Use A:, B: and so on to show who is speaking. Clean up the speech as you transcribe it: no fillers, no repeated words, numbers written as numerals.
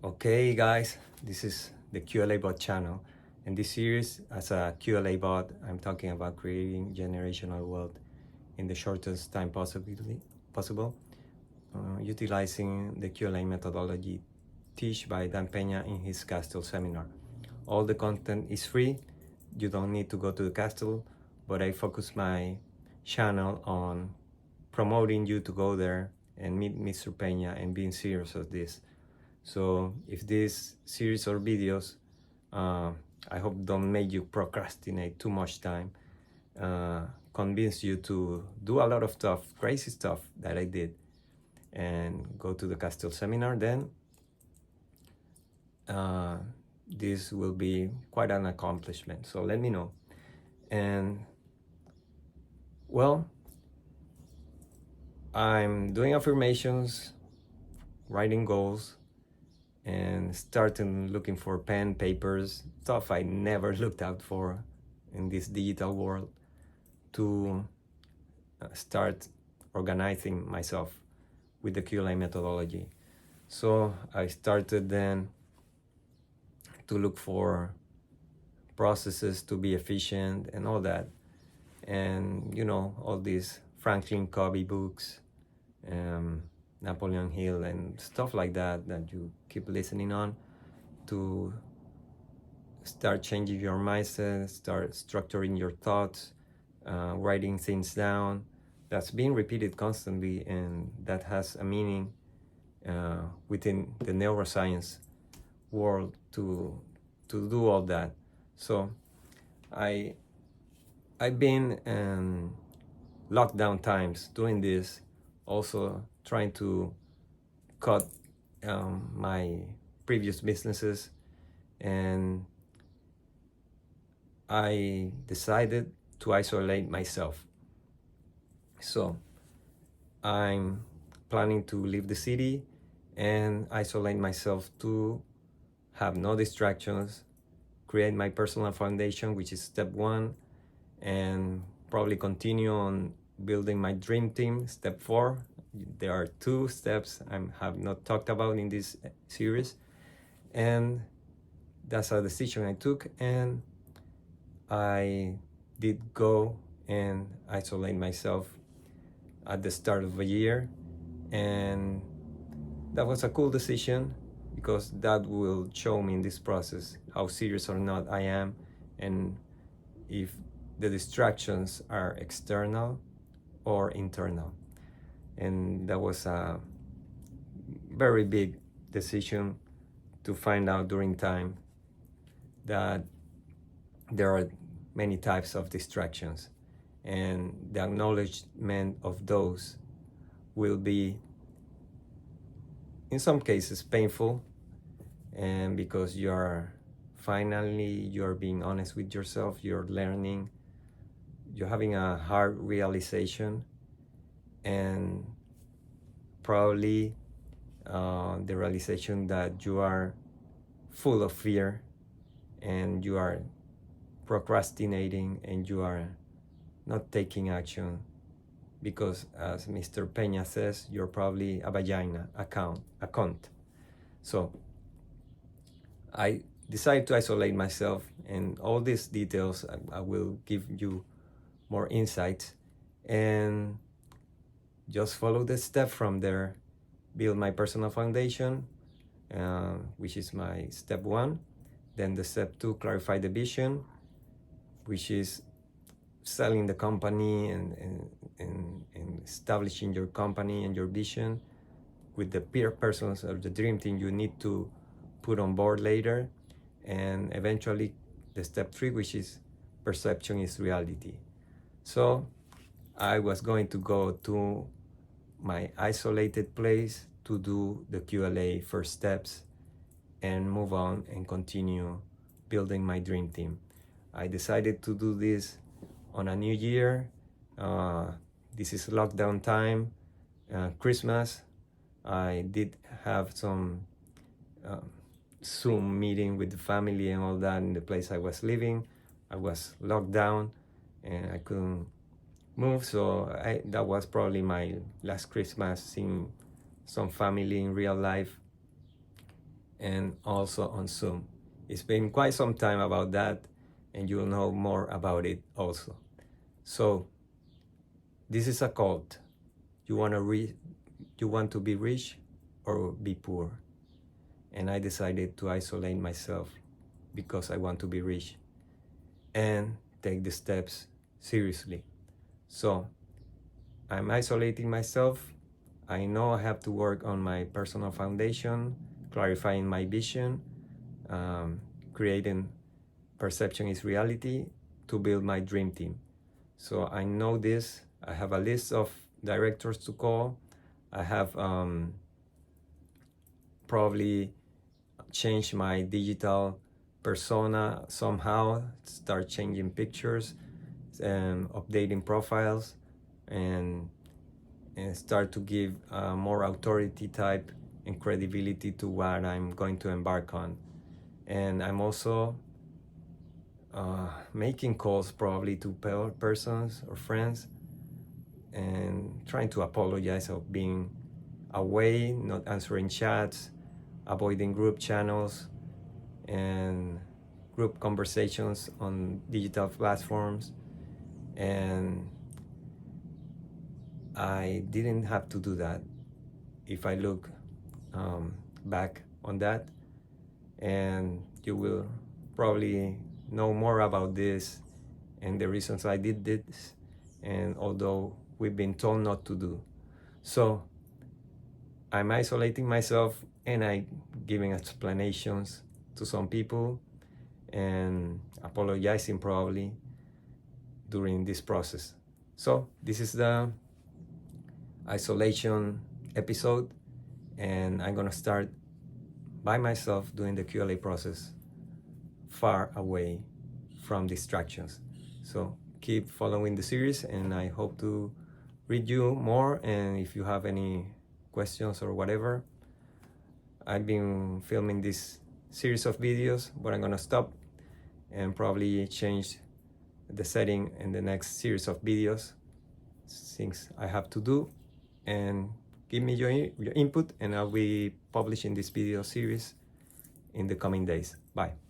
A: Okay guys, this is the QLA bot channel. In this series, as a QLA bot, I'm talking about creating generational wealth in the shortest time possible, utilizing the QLA methodology taught by Dan Peña in his Castle seminar. All the content is free. You don't need to go to the Castle, but I focus my channel on promoting you to go there and meet Mr. Peña and being serious of this. So if this series or videos, I hope don't make you procrastinate too much time, convince you to do a lot of stuff, crazy stuff that I did, and go to the Castle seminar, then this will be quite an accomplishment. So let me know. And well, I'm doing affirmations, writing goals, and starting looking for pen, papers, stuff I never looked out for in this digital world, to start organizing myself with the QLA methodology. So I started then to look for processes to be efficient and all that. And you know, all these Franklin Covey books, Napoleon Hill and stuff like that you keep listening on, to start changing your mindset, start structuring your thoughts, writing things down. That's being repeated constantly, and that has a meaning within the neuroscience world to do all that. So I've been in lockdown times doing this, also trying to cut my previous businesses, and I decided to isolate myself. So I'm planning to leave the city and isolate myself to have no distractions, create my personal foundation, which is step 1, and probably continue on building my dream team, step 4. There are 2 steps I have not talked about in this series, and that's a decision I took, and I did go and isolate myself at the start of the year, and that was a cool decision, because that will show me in this process how serious or not I am, and if the distractions are external or internal. And that was a very big decision to find out during time that there are many types of distractions, and the acknowledgement of those will be, in some cases, painful, and because you're being honest with yourself, you're learning, you're having a hard realization, and probably the realization that you are full of fear, and you are procrastinating, and you are not taking action, because, as Mr. Peña says, you're probably a vagina, a cunt. So I decided to isolate myself, and all these details I will give you more insights, and just follow the step from there. Build my personal foundation, which is my step 1. Then the step 2, clarify the vision, which is selling the company and establishing your company and your vision with the peer persons of the dream team you need to put on board later. And eventually the step 3, which is perception is reality. So I was going to go to my isolated place to do the QLA first steps and move on and continue building my dream team. I decided to do this on a new year. This is lockdown time, Christmas. I did have some Zoom meeting with the family and all that in the place I was living. I was locked down and I couldn't move, so that was probably my last Christmas seeing some family in real life. and also on Zoom. It's been quite some time about that, and you'll know more about it also. So this is a cult. You want to be rich or be poor? And I decided to isolate myself because I want to be rich and take the steps seriously. So I'm isolating myself. I know I have to work on my personal foundation, clarifying my vision, creating perception is reality to build my dream team. So I know this. I have a list of directors to call. I have probably changed my digital persona somehow, start changing pictures and updating profiles, and start to give more authority type and credibility to what I'm going to embark on. And I'm also making calls probably to persons or friends and trying to apologize of being away, not answering chats, avoiding group channels and group conversations on digital platforms. And I didn't have to do that if I look back on that, and you will probably know more about this and the reasons I did this, and although we've been told not to do. So I'm isolating myself and I giving explanations to some people and apologizing probably during this process. So this is the isolation episode, and I'm gonna start by myself doing the QLA process far away from distractions. So keep following the series, and I hope to read you more. And if you have any questions or whatever, I've been filming this series of videos, but I'm gonna stop and probably change the setting in the next series of videos, things I have to do. And give me your input, and I'll be publishing this video series in the coming days. Bye.